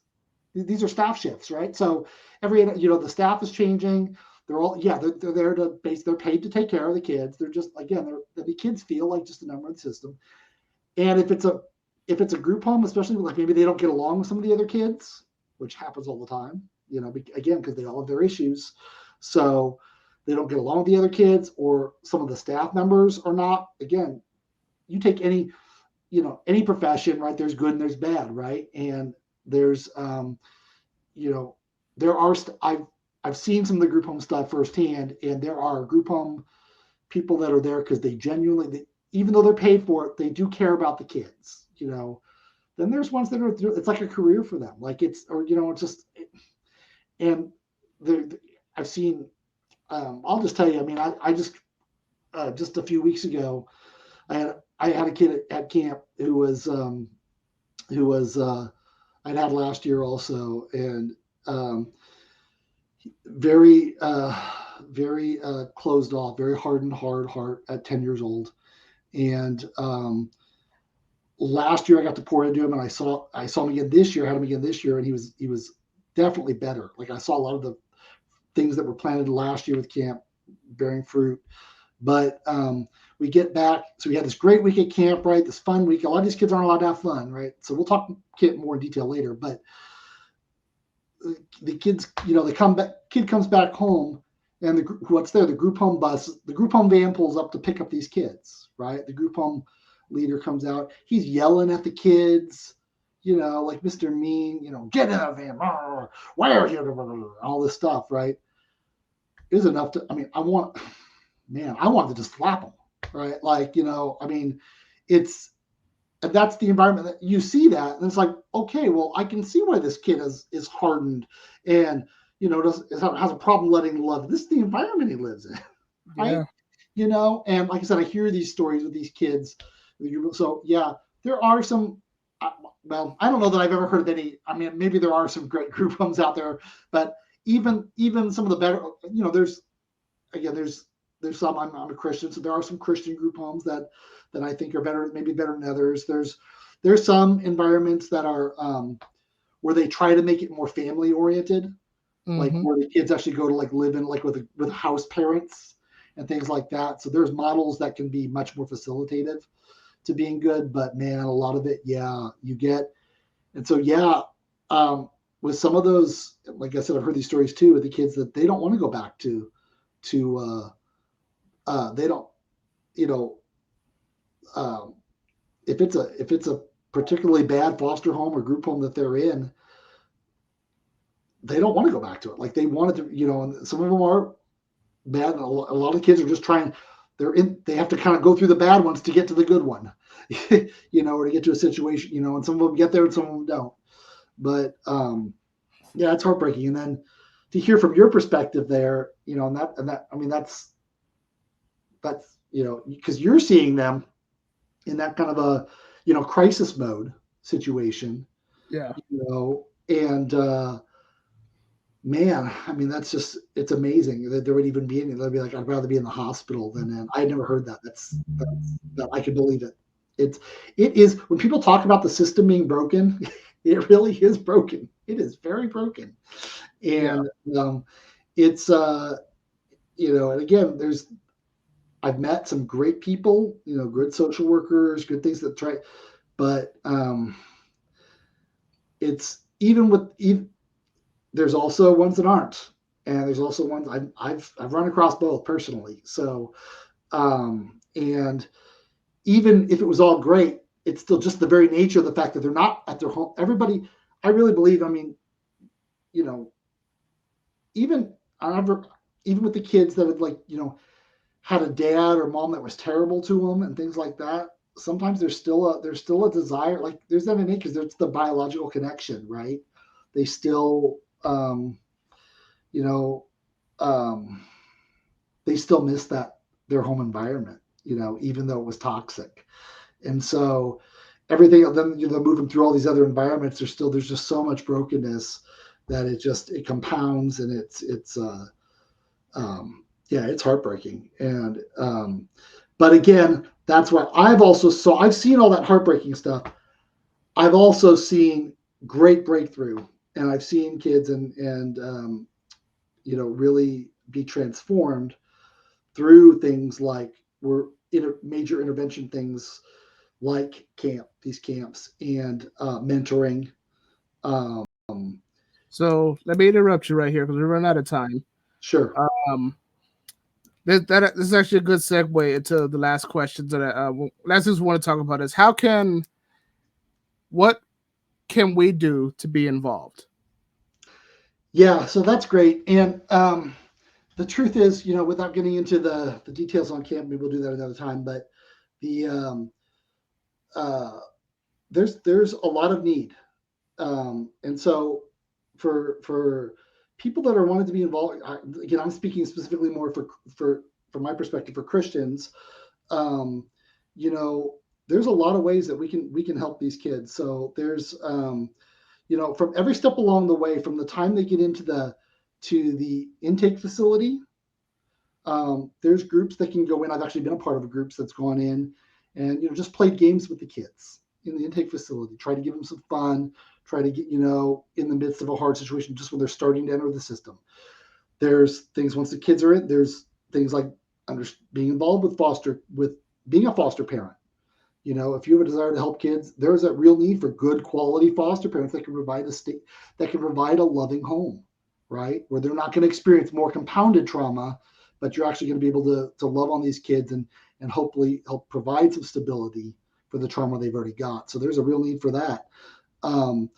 These are staff shifts, right? So the staff is changing. They're all, they're there they're paid to take care of the kids. They're just, again, the kids feel like just a number in the system. And if it's a group home, especially like maybe they don't get along with some of the other kids, which happens all the time, again, because they all have their issues. So they don't get along with the other kids, or some of the staff members are not. Again, you take any profession, right? There's good and there's bad, right? And there's, I've seen some of the group home stuff firsthand, and there are group home people that are there because they genuinely, even though they're paid for it, they do care about the kids, Then there's ones that are, it's like a career for them. Like it's just, and I've seen, I'll just tell you, I mean, I just a few weeks ago, I had a kid at camp who was I'd had last year also, and very closed off, very hardened, hard heart at 10 years old. And last year I got to pour into him, and I saw him again this year, had him again this year, and he was definitely better. Like I saw a lot of the things that were planted last year with camp bearing fruit. But we get back, so we had this great week at camp, right? This fun week. A lot of these kids aren't allowed to have fun, right? So we'll talk more in detail later. But the kids, they come back. Kid comes back home, and what's there? The group home bus, the group home van pulls up to pick up these kids, right? The group home leader comes out. He's yelling at the kids, like Mr. Mean, get in the van, why are you? All this stuff, right? Is enough to. I mean, I wanted to just slap him, right? Like, I mean, that's the environment that you see that. And it's like, okay, well, I can see why this kid is hardened and, has a problem letting love. This is the environment he lives in, right? Yeah. And like I said, I hear these stories with these kids. So yeah, there are some, well, I don't know that I've ever heard of any. I mean, maybe there are some great group homes out there, but even some of the better, there's some, I'm a Christian, so there are some Christian group homes that I think are better, maybe better than others. There's some environments that are where they try to make it more family oriented, like where the kids actually go to like live in like with house parents and things like that. So there's models that can be much more facilitative to being good. But man, a lot of it, you get. And so with some of those, like I said, I've heard these stories too with the kids that they don't want to go back to they don't, if it's a particularly bad foster home or group home that they're in, they don't want to go back to it. Like they wanted to, and some of them are bad. And a lot of kids are just trying, they have to kind of go through the bad ones to get to the good one, or to get to a situation, and some of them get there and some of them don't. But it's heartbreaking. And then to hear from your perspective there, and that, I mean, that's, because you're seeing them in that kind of a, crisis mode situation. Yeah. And man, I mean, that's just, it's amazing that there would even be any, they'd be like, I'd rather be in the hospital than in, I never heard that. That I can believe it. It is, when people talk about the system being broken, it really is broken. It is very broken. And it's, and again, I've met some great people, good social workers, good things that try, but it's there's also ones that aren't, and there's also ones I've run across both personally. So, and even if it was all great, it's still just the very nature of the fact that they're not at their home. Everybody, I really believe, I mean, even I remember even with the kids that had like had a dad or mom that was terrible to them and things like that. Sometimes there's still a desire, like there's that innate because there's the biological connection, right? They still you know um, they still miss that their home environment, even though it was toxic. And so everything then they're moving through all these other environments. There's just so much brokenness that it compounds, and yeah, it's heartbreaking. And but again, that's why I've seen all that heartbreaking stuff. I've also seen great breakthrough, and I've seen kids and really be transformed through things like major intervention things like these camps, and mentoring. Um, So let me interrupt you right here because we're running out of time. sure. Um, this is actually a good segue into the last questions that last things we want to talk about is what can we do to be involved? Yeah, so that's great. And the truth is, without getting into the details on camp, maybe we'll do that another time. But the uh, there's a lot of need, and so for people that are wanting to be involved, again, I'm speaking specifically more for from my perspective for Christians. Um, you know, there's a lot of ways that we can help these kids. So there's from every step along the way, from the time they get into the intake facility. There's groups that can go in. I've actually been a part of a group that's gone in and just played games with the kids in the intake facility. Try to give them some fun. Try to get in the midst of a hard situation, just when they're starting to enter the system. There's things once the kids are in. There's things like being involved with being a foster parent. If you have a desire to help kids, there's a real need for good quality foster parents that can provide a loving home, right? Where they're not going to experience more compounded trauma, but you're actually going to be able to love on these kids and hopefully help provide some stability for the trauma they've already got. So there's a real need for that. Um,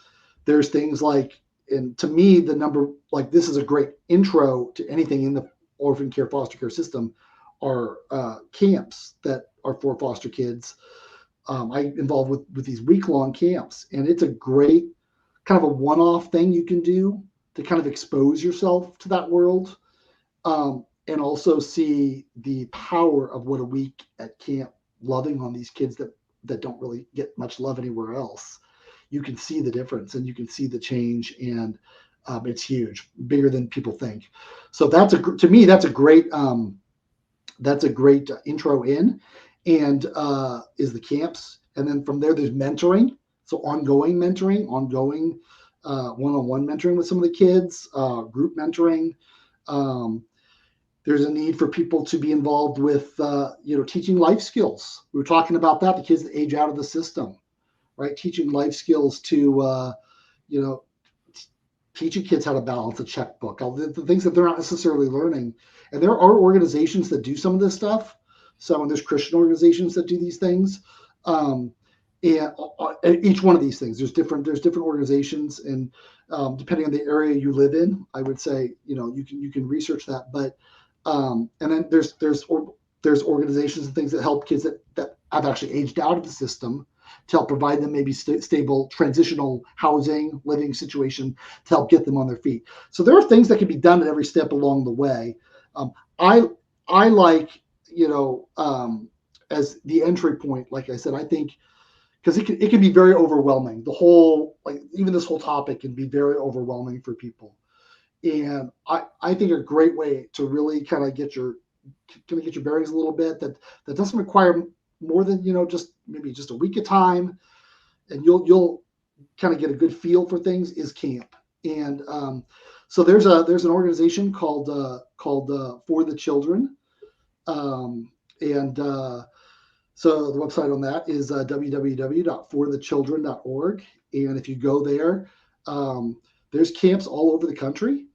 there's things like, and to me, this is a great intro to anything in the orphan care foster care system, are camps that are for foster kids. I involved with these week-long camps, and it's a great kind of a one-off thing you can do to kind of expose yourself to that world, and also see the power of what a week at camp loving on these kids that don't really get much love anywhere else. You can see the difference, and you can see the change, and it's huge, bigger than people think. So to me that's a great intro in, and is the camps. And then from there, there's mentoring. So ongoing mentoring, ongoing one-on-one mentoring with some of the kids, group mentoring. There's a need for people to be involved with, teaching life skills. We were talking about that, the kids that age out of the system, right? Teaching life skills to, teaching kids how to balance a checkbook, all the things that they're not necessarily learning. And there are organizations that do some of this stuff. So, and there's Christian organizations that do these things. And each one of these things, there's different organizations, and depending on the area you live in, I would say, you can research that. But and then there's organizations and things that help kids that have actually aged out of the system, to help provide them maybe stable transitional housing, living situation, to help get them on their feet. So there are things that can be done at every step along the way. I like, as the entry point, like I said, I think, because it can be very overwhelming. Even this whole topic can be very overwhelming for people. And I think a great way to really kind of get your bearings a little bit, that doesn't require more than just a week of time, and you'll kind of get a good feel for things, is camp. And so there's an organization called For the Children, and so the website on that is www.forthechildren.org. And if you go there, there's camps all over the country.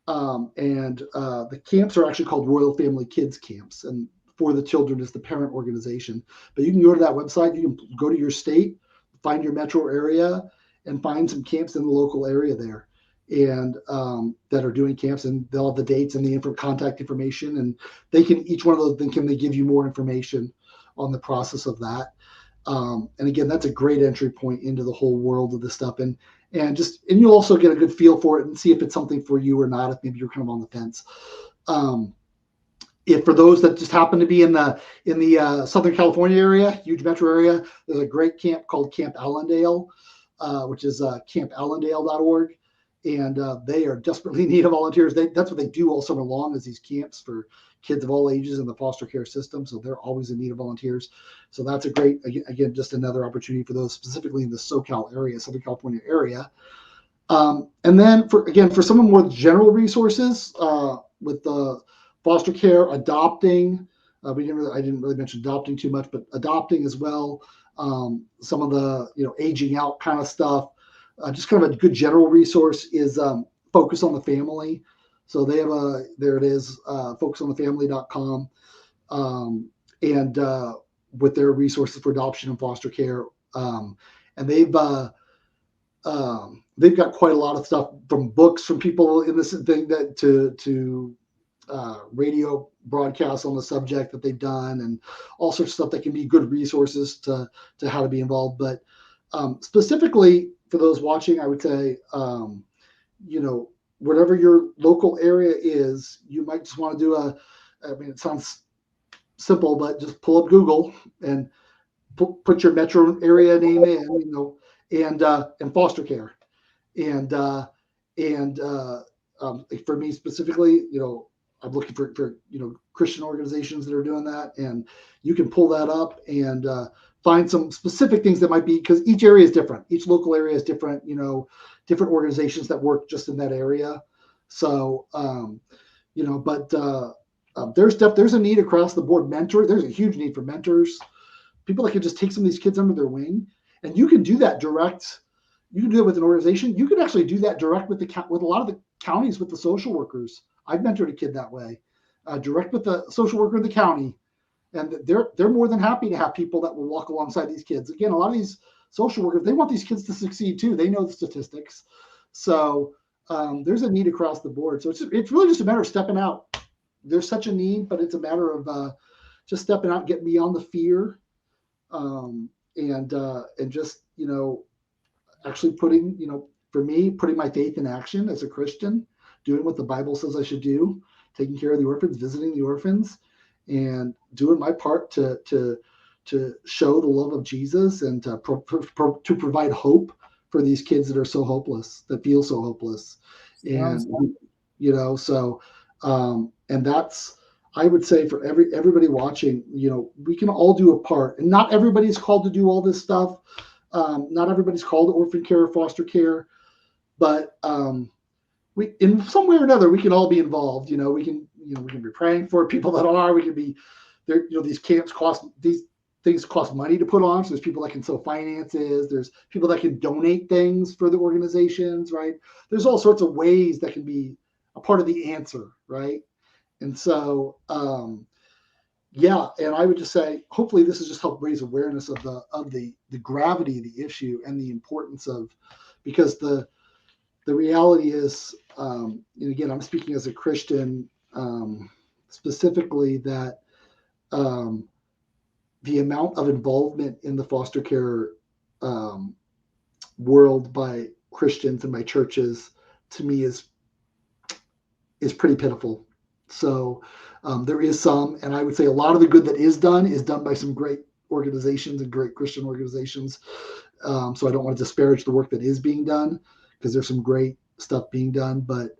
And the camps are actually called Royal Family Kids Camps, and For the Children is the parent organization. But you can go to that website. You can go to your state, find your metro area, and find some camps in the local area there. and that are doing camps, and they'll have the dates and the contact information, and they can, each one of those, then can they give you more information on the process of that. And again, that's a great entry point into the whole world of this stuff. And you'll also get a good feel for it and see if it's something for you or not, if maybe you're kind of on the fence. If for those that just happen to be in the Southern California area, huge metro area, there's a great camp called Camp Allendale, which is campallendale.org. And they are desperately in need of volunteers. That's what they do all summer long, is these camps for kids of all ages in the foster care system. So they're always in need of volunteers. So that's a great, again, just another opportunity for those specifically in the SoCal area, Southern California area. And then for some of more general resources with the foster care, adopting, I didn't really mention adopting too much, but adopting as well. Some of the aging out kind of stuff. Just kind of a good general resource is Focus on the Family. So they have there it is, focusonthefamily.com, and with their resources for adoption and foster care. And they've got quite a lot of stuff, from books from people in this thing that to radio broadcasts on the subject that they've done, and all sorts of stuff that can be good resources to how to be involved. But specifically for those watching, I would say, whatever your local area is, you might just want to do it sounds simple, but just pull up Google and put your metro area name in, and foster care. And for me specifically, I'm looking for Christian organizations that are doing that, and you can pull that up and find some specific things that might be, because each area is different. Each local area is different, different organizations that work just in that area. So, there's a need across the board. There's a huge need for mentors, people that can just take some of these kids under their wing. And you can do that direct. You can do it with an organization. You can actually do that direct with a lot of the counties, with the social workers. I've mentored a kid that way, direct with the social worker in the county. And they're more than happy to have people that will walk alongside these kids. Again, a lot of these social workers, they want these kids to succeed too. They know the statistics. So there's a need across the board. So it's really just a matter of stepping out. There's such a need, but it's a matter of just stepping out, getting beyond the fear, and just, actually putting my faith in action as a Christian, doing what the Bible says I should do, taking care of the orphans, visiting the orphans, and doing my part to show the love of Jesus, and to provide hope for these kids that are so hopeless, that feel so hopeless. And and that's, I would say, for everybody watching, we can all do a part, and not everybody's called to do all this stuff. Not everybody's called to orphan care or foster care, but we, in some way or another, we can all be involved. We can be praying for people that are. We can be there. These camps these things cost money to put on. So there's people that can sell finances. There's people that can donate things for the organizations, right? There's all sorts of ways that can be a part of the answer, right? And so, and I would just say, hopefully this has just helped raise awareness of the gravity of the issue and the importance of, because the reality is, and again, I'm speaking as a Christian, specifically, that the amount of involvement in the foster care world by Christians and by churches, to me, is pretty pitiful. So there is some, and I would say a lot of the good that is done by some great organizations and great Christian organizations. So I don't want to disparage the work that is being done, because there's some great stuff being done, but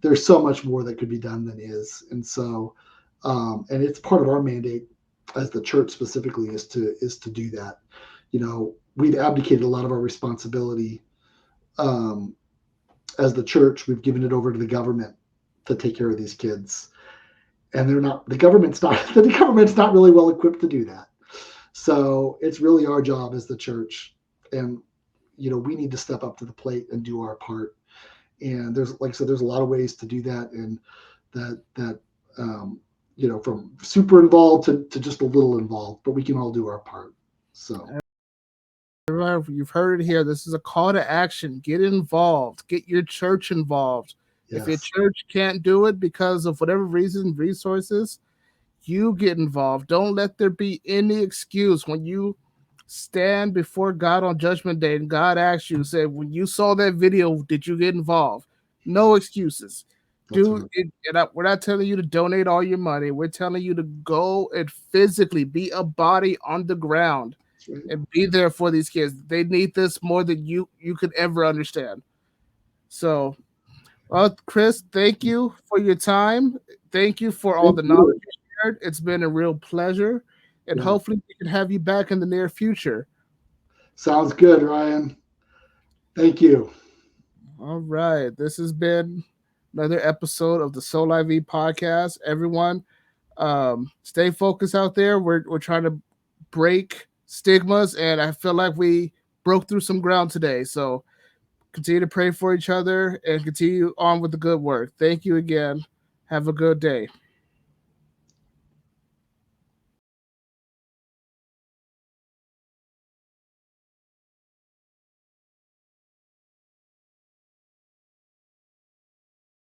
there's so much more that could be done than is. And so, and it's part of our mandate as the church specifically is to do that. We've abdicated a lot of our responsibility as the church. We've given it over to the government to take care of these kids, and the government's not really well equipped to do that. So it's really our job as the church, and we need to step up to the plate and do our part. And there's, like I said, there's a lot of ways to do that, and that from super involved to just a little involved, but we can all do our part. So You've heard it here. This is a call to action. Get involved. Get your church involved. If your Yes. church can't do it because of whatever reason, resources, you get involved. Don't let there be any excuse when you stand before God on Judgment Day and God asks you, say, when you saw that video, did you get involved? No excuses. That's right. We're not telling you to donate all your money. We're telling you to go and physically be a body on the ground That's right. and be there for these kids. They need this more than you could ever understand. So, well, Chris, thank you for your time. Thank you for all Thank the knowledge you. you shared. It's been a real pleasure, and Yeah. hopefully we can have you back in the near future. Sounds good, Ryan. Thank you. All right, this has been another episode of the Soul IV podcast. Everyone, stay focused out there. We're trying to break stigmas, and I feel like we broke through some ground today. So continue to pray for each other and continue on with the good work. Thank you again. Have a good day.